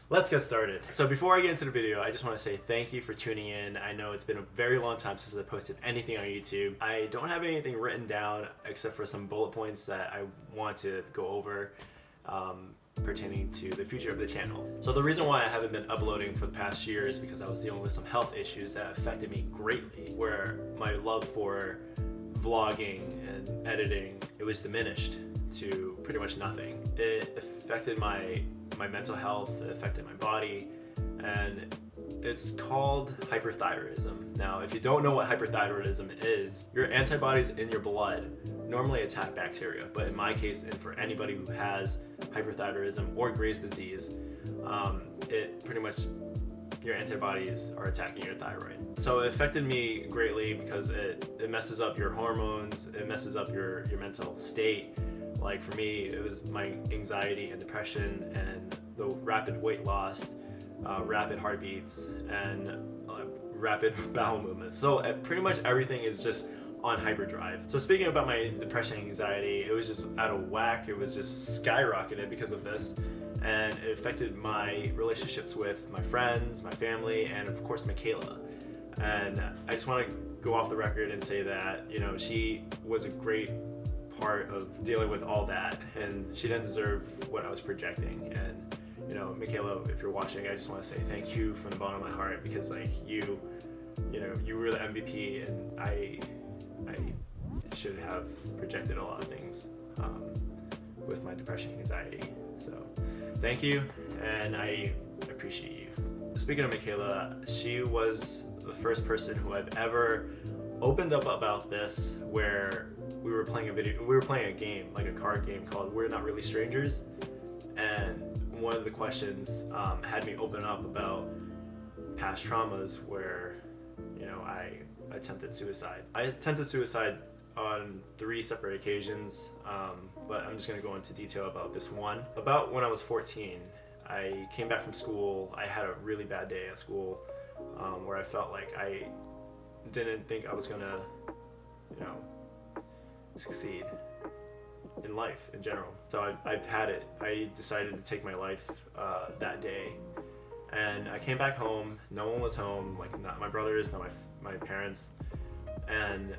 Let's get started. So before I get into the video, I just want to say thank you for tuning in. I know it's been a very long time since I posted anything on YouTube. I don't have anything written down except for some bullet points that I want to go over pertaining to the future of the channel. So the reason why I haven't been uploading for the past year is because I was dealing with some health issues that affected me greatly, where my love for vlogging and editing, it was diminished to pretty much nothing. It affected my mental health, it affected my body, and it's called hyperthyroidism. Now, if you don't know what hyperthyroidism is, your antibodies in your blood normally attack bacteria, but in my case, and for anybody who has hyperthyroidism or Graves' disease, it pretty much, your antibodies are attacking your thyroid. So it affected me greatly because it messes up your hormones, it messes up your mental state. Like for me, it was my anxiety and depression and the rapid weight loss, rapid heartbeats, and rapid bowel movements. So pretty much everything is just on hyperdrive. So speaking about my depression and anxiety, it was just out of whack. It was just skyrocketed because of this. And it affected my relationships with my friends, my family, and of course Michaela. And I just want to go off the record and say that, you know, she was a great part of dealing with all that, and she didn't deserve what I was projecting. And you know, Michaela, if you're watching, I just want to say thank you from the bottom of my heart, because like you were the MVP, and I should have projected a lot of things with my depression and anxiety. So thank you, and I appreciate you. Speaking of Michaela, she was the first person who I've ever opened up about this, where we were playing a game, like a card game called We're Not Really Strangers, and one of the questions had me open up about past traumas where, you know, I attempted suicide. I attempted suicide on 3 separate occasions, but I'm just going to go into detail about this one. About when I was 14, I came back from school. I had a really bad day at school where I felt like I didn't think I was going to, you know, succeed in life in general. So I've had it. I decided to take my life that day, and I came back home. No one was home, like not my brothers, not my parents, and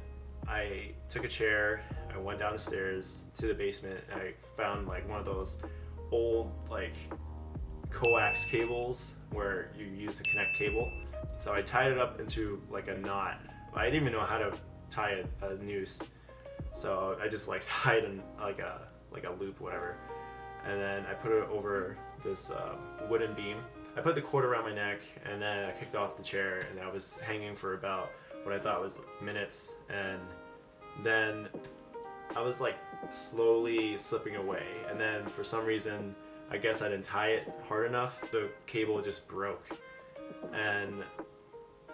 I took a chair. I went down the stairs to the basement, and I found like one of those old like coax cables where you use to connect cable. So I tied it up into like a knot. I didn't even know how to tie a noose. So I just like tied in like a loop, whatever, and then I put it over this wooden beam. I put the cord around my neck, and then I kicked off the chair, and I was hanging for about what I thought was minutes, and then I was like slowly slipping away, and then for some reason, I guess I didn't tie it hard enough, the cable just broke, and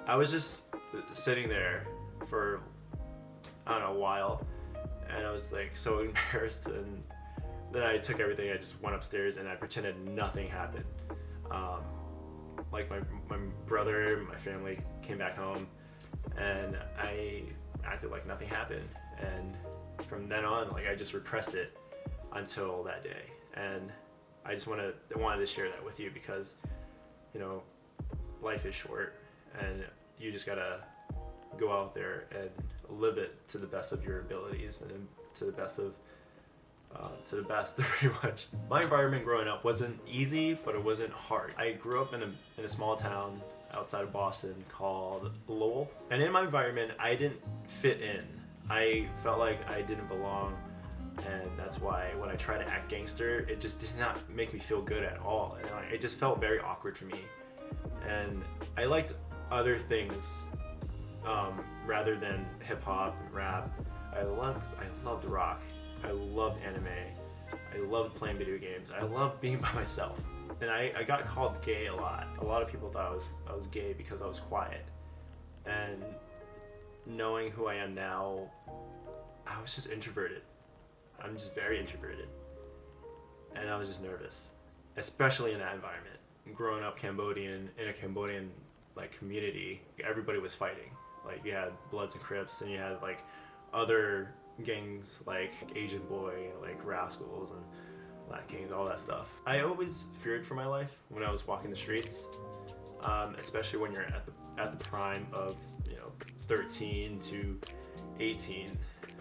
I was just sitting there for, I don't know, a while, and I was like so embarrassed, and then I took everything, I just went upstairs and I pretended nothing happened. Like my brother, my family came back home, and I acted like nothing happened, and from then on, like I just repressed it until that day. And I just wanted to share that with you, because you know, life is short, and you just gotta go out there and live it to the best of your abilities, and to the best pretty much. My environment growing up wasn't easy, but it wasn't hard. I grew up in a small town outside of Boston called Lowell, and in my environment I didn't fit in. I felt like I didn't belong, and that's why when I tried to act gangster, it just did not make me feel good at all, and it just felt very awkward for me. And I liked other things rather than hip-hop and rap. I loved rock, I loved anime, I loved playing video games, I loved being by myself. And I got called gay a lot. A lot of people thought I was gay because I was quiet. And knowing who I am now, I was just introverted. I'm just very introverted. And I was just nervous, especially in that environment. Growing up Cambodian, in a Cambodian like community, everybody was fighting. Like you had Bloods and Crips, and you had like other gangs like Asian Boy, like Rascals, and Latin Kings, all that stuff. I always feared for my life when I was walking the streets, especially when you're at the prime of 13 to 18.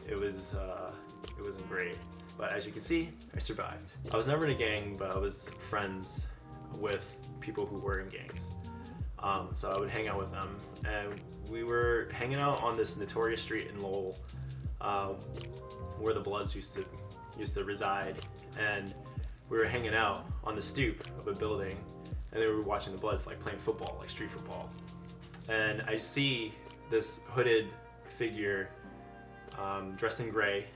It wasn't great, but as you can see, I survived. I was never in a gang, but I was friends with people who were in gangs. So I would hang out with them, and we were hanging out on this notorious street in Lowell, where the Bloods used to reside, and we were hanging out on the stoop of a building, and they were watching the Bloods like playing football, like street football. And I see this hooded figure dressed in gray,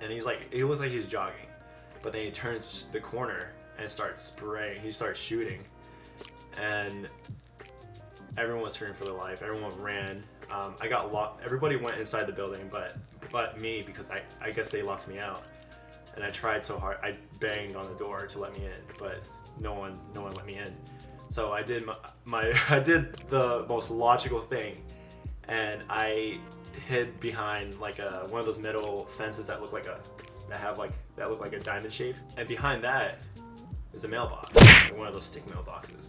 and he looks like he's jogging, but then he turns the corner and starts spraying. He starts shooting, and everyone was fearing for their life. Everyone ran. I got locked. Everybody went inside the building, but me, because I guess they locked me out. And I tried so hard. I banged on the door to let me in, but no one let me in. So I did I did the most logical thing, and I hid behind like one of those metal fences that look like a diamond shape. And behind that is a mailbox, like one of those stick mailboxes.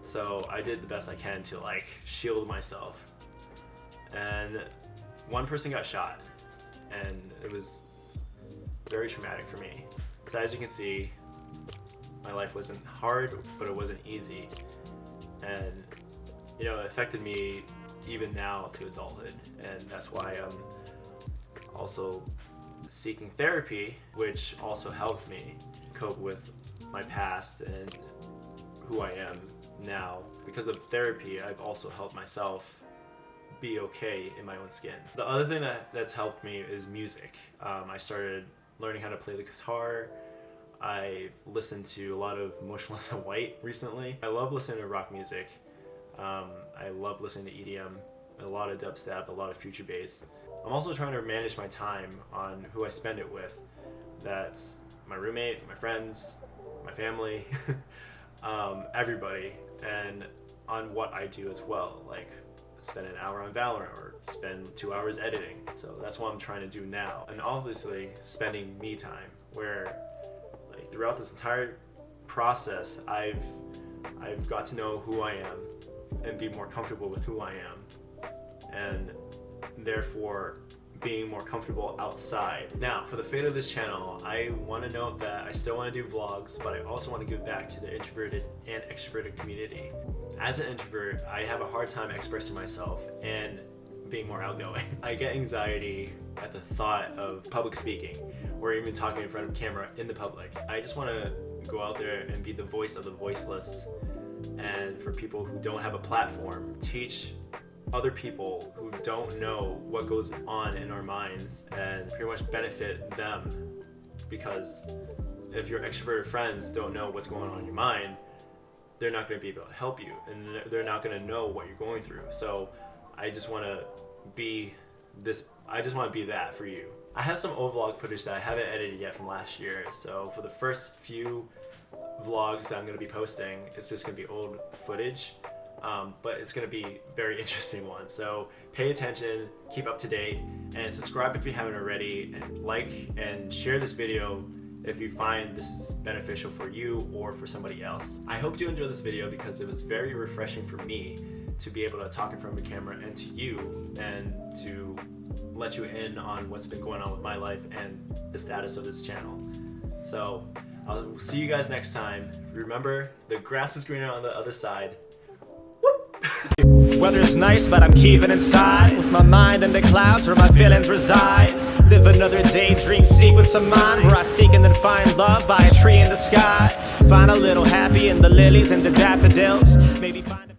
So I did the best I can to like shield myself. And one person got shot, and it was very traumatic for me. So as you can see, my life wasn't hard, but it wasn't easy. And it affected me even now to adulthood. And that's why I'm also seeking therapy, which also helped me cope with my past and who I am now. Because of therapy, I've also helped myself be okay in my own skin. The other thing that's helped me is music. I started learning how to play the guitar. I've listened to a lot of Motionless in White recently. I love listening to rock music. I love listening to EDM, a lot of dubstep, a lot of future bass. I'm also trying to manage my time on who I spend it with. That's my roommate, my friends, my family, everybody, and on what I do as well. Like spend an hour on Valorant or spend 2 hours editing. So that's what I'm trying to do now. And obviously spending me time, where like throughout this entire process, I've got to know who I am and be more comfortable with who I am, and therefore being more comfortable outside. Now, for the fate of this channel, I want to note that I still want to do vlogs, but I also want to give back to the introverted and extroverted community. As an introvert, I have a hard time expressing myself and being more outgoing. I get anxiety at the thought of public speaking, or even talking in front of camera in the public. I just want to go out there and be the voice of the voiceless, and for people who don't have a platform, teach other people who don't know what goes on in our minds and pretty much benefit them. Because if your extroverted friends don't know what's going on in your mind, they're not going to be able to help you, and they're not going to know what you're going through. So I just want to be that for you. I have some old vlog footage that I haven't edited yet from last year. So for the first few vlogs that I'm going to be posting, it's just going to be old footage. But it's going to be very interesting one. So pay attention, keep up to date, and subscribe if you haven't already, and like and share this video if you find this is beneficial for you or for somebody else. I hope you enjoyed this video because it was very refreshing for me to be able to talk in front of the camera and to you, and to let you in on what's been going on with my life and the status of this channel. So I'll see you guys next time. Remember, the grass is greener on the other side. Weather's nice, but I'm keeping inside, with my mind in the clouds where my feelings reside. Live another daydream sequence of mine, where I seek and then find love by a tree in the sky. Find a little happy in the lilies and the daffodils. Maybe find